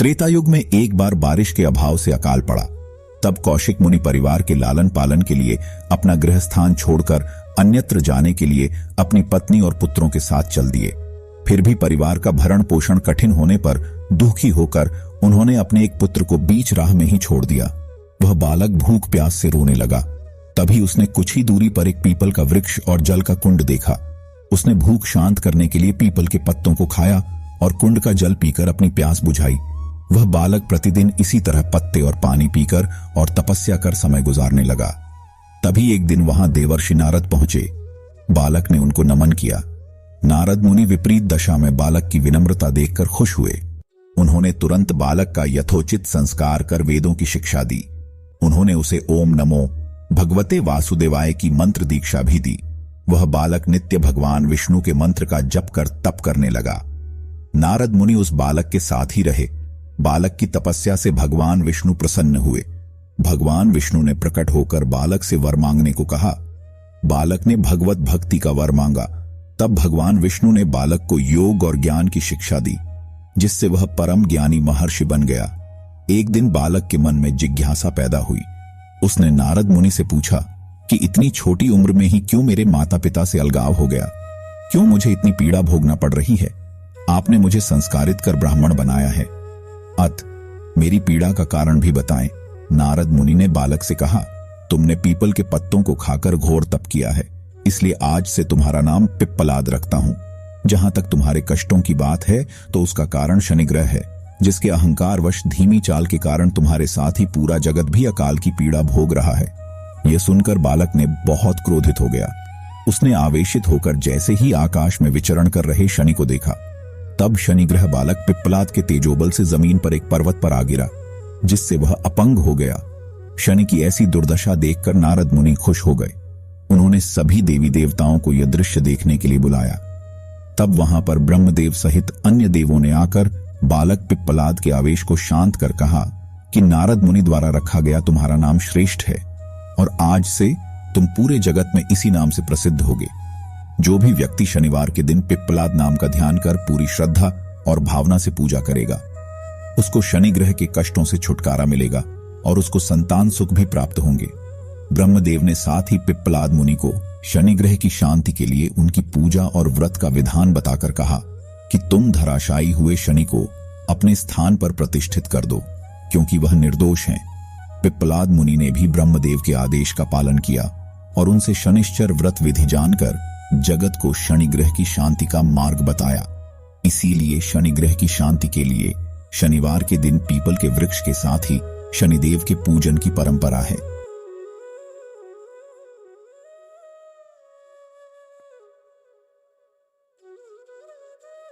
त्रेता युग में एक बार बारिश के अभाव से अकाल पड़ा। तब कौशिक मुनि परिवार के लालन पालन के लिए अपना गृह स्थान छोड़कर अन्यत्र जाने के लिए अपनी पत्नी और पुत्रों के साथ चल दिए। फिर भी परिवार का भरण पोषण कठिन होने पर दुखी होकर उन्होंने अपने एक पुत्र को बीच राह में ही छोड़ दिया। वह बालक भूख प्यास से रोने लगा। तभी उसने कुछ ही दूरी पर एक पीपल का वृक्ष और जल का कुंड देखा। उसने भूख शांत करने के लिए पीपल के पत्तों को खाया और कुंड का जल पीकर अपनी प्यास बुझाई। वह बालक प्रतिदिन इसी तरह पत्ते और पानी पीकर और तपस्या कर समय गुजारने लगा। तभी एक दिन वहां देवर्षि नारद पहुंचे। बालक ने उनको नमन किया। नारद मुनि विपरीत दशा में बालक की विनम्रता देखकर खुश हुए। उन्होंने तुरंत बालक का यथोचित संस्कार कर वेदों की शिक्षा दी। उन्होंने उसे ओम नमो भगवते वासुदेवाय की मंत्र दीक्षा भी दी। वह बालक नित्य भगवान विष्णु के मंत्र का जप कर तप करने लगा। नारद मुनि उस बालक के साथ ही रहे। बालक की तपस्या से भगवान विष्णु प्रसन्न हुए। भगवान विष्णु ने प्रकट होकर बालक से वर मांगने को कहा। बालक ने भगवत भक्ति का वर मांगा। तब भगवान विष्णु ने बालक को योग और ज्ञान की शिक्षा दी, जिससे वह परम ज्ञानी महर्षि बन गया। एक दिन बालक के मन में जिज्ञासा पैदा हुई। उसने नारद मुनि से पूछा कि इतनी छोटी उम्र में ही क्यों मेरे माता पिता से अलगाव हो गया? क्यों मुझे इतनी पीड़ा भोगना पड़ रही है? आपने मुझे संस्कारित कर ब्राह्मण बनाया है। मेरी पीड़ा का कारण भी बताएं। नारद मुनि ने बालक से कहा, तुमने पीपल के पत्तों को खाकर घोर तप किया है, इसलिए आज से तुम्हारा नाम पिप्पलाद रखता हूं। जहां तक तुम्हारे कष्टों की बात है तो उसका कारण शनिग्रह है, जिसके अहंकारवश धीमी चाल के कारण तुम्हारे साथ ही पूरा जगत भी अकाल की पीड़ा भोग रहा है। यह सुनकर बालक ने बहुत क्रोधित हो गया। उसने आवेशित होकर जैसे ही आकाश में विचरण कर रहे शनि को देखा। तब शनिग्रह बालक पिप्पलाद के तेजोबल से जमीन पर एक पर्वत पर आ गिरा, जिससे वह अपंग हो गया। शनि की ऐसी दुर्दशा देखकर नारद मुनि खुश हो गए। उन्होंने सभी देवी देवताओं को यह दृश्य देखने के लिए बुलाया। तब वहां पर ब्रह्मदेव सहित अन्य देवों ने आकर बालक पिप्पलाद के आवेश को शांत कर कहा कि नारद मुनि द्वारा रखा गया तुम्हारा नाम श्रेष्ठ है और आज से तुम पूरे जगत में इसी नाम से प्रसिद्ध होगे। जो भी व्यक्ति शनिवार के दिन पिप्पलाद नाम का ध्यान कर पूरी श्रद्धा और भावना से पूजा करेगा, उसको शनि ग्रह के कष्टों से छुटकारा मिलेगा और उसको संतान सुख भी प्राप्त होंगे। ब्रह्मदेव ने साथ ही पिप्पलाद मुनि को शनि ग्रह की शांति के लिए उनकी पूजा और व्रत का विधान बताकर कहा कि तुम धराशायी हुए शनि को अपने स्थान पर प्रतिष्ठित कर दो, क्योंकि वह निर्दोष हैं। पिप्पलाद मुनि ने भी ब्रह्मदेव के आदेश का पालन किया और उनसे शनिश्चर व्रत विधि जानकर जगत को शनि ग्रह की शांति का मार्ग बताया। इसीलिए शनि ग्रह की शांति के लिए शनिवार के दिन पीपल के वृक्ष के साथ ही शनिदेव के पूजन की परंपरा है।